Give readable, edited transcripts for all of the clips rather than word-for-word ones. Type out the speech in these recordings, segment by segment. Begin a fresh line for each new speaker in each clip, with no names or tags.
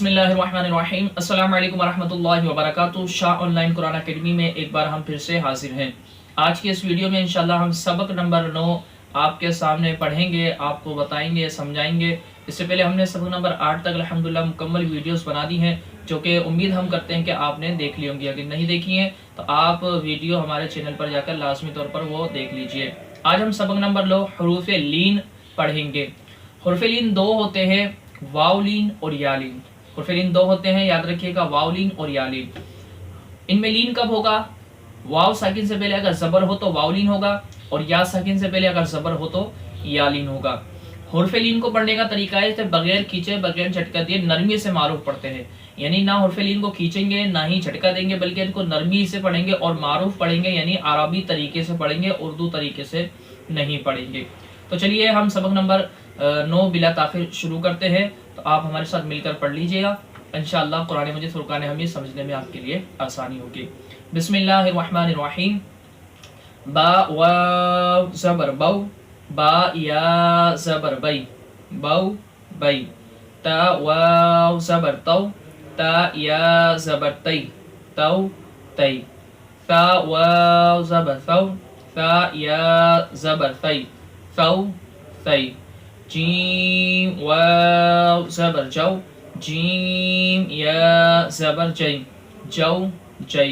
बिस्मिल्लाहिर्रहमानिर्रहीम अस्सलामु अलैकुम वरहमतुल्लाहि वबरकातुहू। शाह ऑनलाइन कुरान अकेडमी में एक बार हम फिर से हाजिर हैं। आज की इस वीडियो में इंशाल्लाह हम सबक नंबर 9 आपके सामने पढ़ेंगे, आपको बताएंगे, समझाएंगे। इससे पहले हमने सबक नंबर 8 तक अल्हम्दुलिल्लाह मुकम्मल वीडियोस बना दी हैं, जो कि उम्मीद हम करते हैं कि आपने देख ली होंगी। अगर नहीं देखी हैं तो आप वीडियो हमारे चैनल पर जाकर लाजमी तौर पर वो देख लीजिए। आज हम सबक नंबर 9 हरूफ लीन पढ़ेंगे। हरूफ लीन दो होते हैं, वावलीन और यालीन। हरूफ लीन दो होते हैं, याद रखिएगा, वावलीन और यालीन। इनमें लीन कब होगा? वाव साकिन से पहले अगर जबर हो तो वावलीन होगा, और या साकिन से पहले अगर जबर हो तो यालीन होगा। हरूफ लीन को पढ़ने का तरीका है बगैर खींचे, बगैर झटका दिए नरमी से मारूफ पढ़ते हैं। यानी ना हरूफ लीन को खींचेंगे ना ही झटका देंगे, बल्कि इनको नरमी से पढ़ेंगे और मारूफ पढ़ेंगे, यानी अरबी तरीके से पढ़ेंगे, उर्दू तरीके से नहीं पढ़ेंगे। तो चलिए हम सबक नंबर 9 बिला ताखिर शुरू करते हैं। तो आप हमारे साथ मिलकर पढ़ लीजिएगा, इंशाअल्लाह कुरान मजीद फुरकान हमीद समझने में आपके लिए आसानी होगी। बिस्मिल्लाहिर्रहमानिर्रहीम। बा वाव ज़बर बौ, बा या ज़बर बै, बौ बै। ता वाव ज़बर तौ, ता या ज़बर तै, तौ तै। सा वाव ज़बर सौ, सा या ज़बर सै, सौ सै। जीम वाव ज़बर जौ, जीम या ज़बर जै, जौ जै।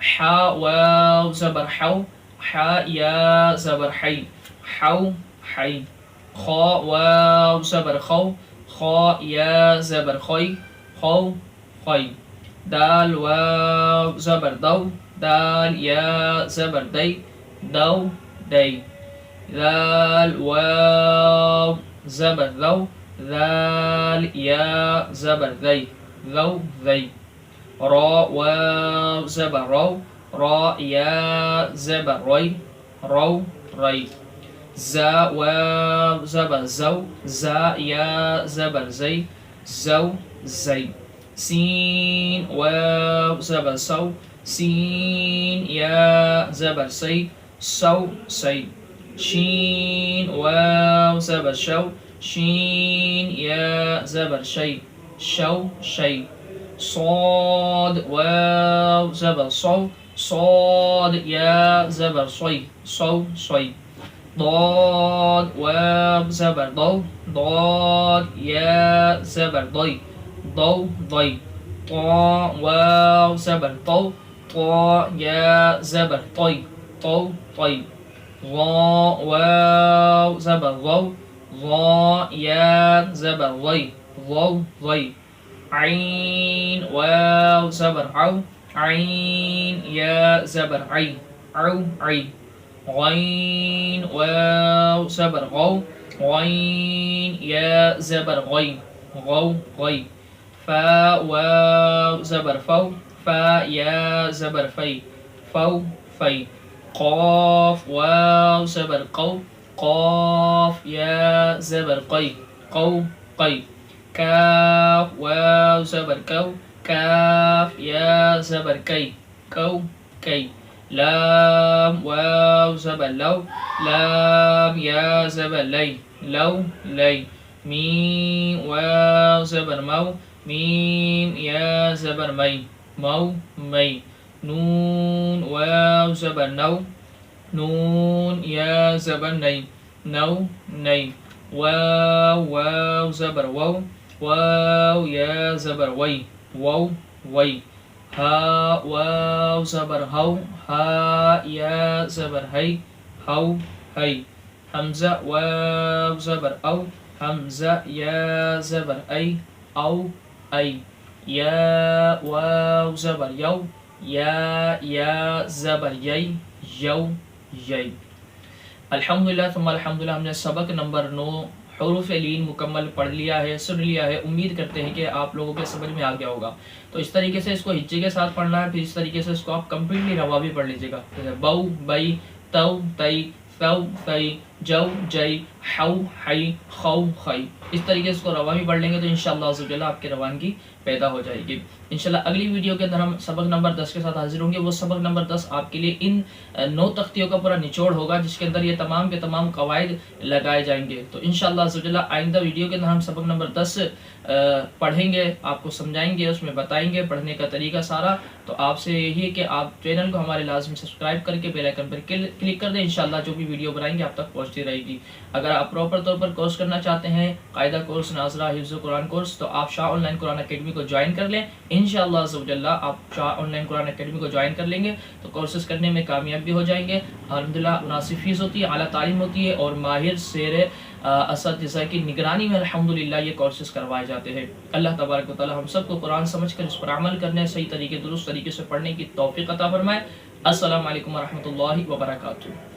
हा वाव ज़बर हौ, हा या ज़बर है, हौ है। खौ वाव ज़बर खौ, खौ या ज़बर खै, खौ खै। दाल वाव ज़बर दौ, दाल या ज़बर दै, दौ दै। दाल वाव ज़बर दौ, दाल या ज़बर दै, दौ दै। रौ वाव ज़बर रौ, रौ या ज़बर रै, रौ रै। ज़ा वाव ज़बर ज़ौ, ज़ा या ज़बर ज़ै, ज़ौ ज़ै। सीन वाव ज़बर सौ, सीन या ज़बर सै, सौ सै। शीन वाव ज़बर शौ, शीन या ज़बर शै, शौ शै। صاد واو زبر صو، صاد يا زبر صي، صو صي। ضاد واو زبر ضو، ضاد يا زبر ضي، ضو ضي। طاء واو زبر طو، طاء يا زبر طي، طو طي। ظاء واو زبر ضو، ظاء يا زبر ضي، ضو ضي। عين واو زبر عو، عين يا زبر عي، عو عي। غين واو زبر غو، غين يا زبر غي، غو غي। فا واو زبر فو، فا يا زبر في، فو في। قاف واو زبر قو، قاف يا زبر قي، قو قي। كاف واو زبر كو، كاف يا زبر كي، كو كي। لام واو زبر لو، لام يا زبر لي، لو لي। ميم واو زبر مو، ميم يا زبر مي، مو مي। نون واو زبر نو، نون يا زبر ني، نو ني। واو واو زبر وو، واو يا زبر وي، وو وي। ها واو زبر هو، ها يا زبر هي، هو هي। همزة واو زبر أو، همزة يا زبر أي، أو أي। يا واو زبر يو، يا زبر يي، يو يي। अल्हम्दुलिल्लाह थुम्मा अल्हम्दुलिल्लाह, हमने सबक नंबर 9 हरूफ लीन मुकम्मल पढ़ लिया है, सुन लिया है। उम्मीद करते हैं कि आप लोगों के समझ में आ गया होगा। तो इस तरीके से इसको हिज्जे के साथ पढ़ना है, फिर इस तरीके से इसको आप कम्प्लीटली रवा भी पढ़ लीजिएगा। जैसे बऊ बई, तऊ तई, सऊ सई, जव जय हऊ हई खौ खई। इस तरीके से इसको रवा भी पढ़ लेंगे तो इंशाअल्लाह अज़्ज़ वजल्ला आपके रवानगी पैदा हो जाएगी। इंशाल्लाह अगली वीडियो के अंदर हम सबक नंबर 10 के साथ हाजिर होंगे। वो सबक नंबर 10 आपके लिए इन 9 तख्तियों का पूरा निचोड़ होगा जिसके अंदर ये तमाम के तमाम कवायद लगाए जाएंगे। तो इंशाअल्लाह अज़्ज़ वजल्ला आइंदा वीडियो के अंदर हम सबक नंबर 10 पढ़ेंगे, आपको समझाएंगे, उसमें बताएंगे पढ़ने का तरीका सारा। तो आपसे यही है कि आप चैनल को हमारे लाजमी सब्सक्राइब करके बेल आइकन पर क्लिक कर दें। इंशाल्लाह जो भी वीडियो बनाएंगे आप तक पहुँचती रहेगी। अगर आप प्रॉपर तौर पर कोर्स करना चाहते हैं, कायदा कोर्स, नाजरा, हिफ्ज़ कुरान कोर्स, तो आप शाह ऑनलाइन कुरान अकेडमी को ज्वाइन कर लें। इंशाअल्लाह अज़्ज़ वजल्ला आप शाह ऑनलाइन कुरान अकेडमी को ज्वाइन कर लेंगे तो कोर्सेज करने में कामयाब भी हो जाएंगे। अल्हम्दुलिल्लाह मुनासिब फीस होती है, आला तालीम होती है और माहिर शेर असातिज़ा की निगरानी में अल्हम्दुलिल्लाह ये कोर्सेज करवाए जाते हैं। अल्लाह तबारक व तआला हम सबको कुरान समझकर इस पर अमल करने, सही तरीके दुरुस्त तरीके से पढ़ने की तौफीक अता फरमाए। अस्सलामु अलैकुम व रहमतुल्लाहि व बरकातुहू।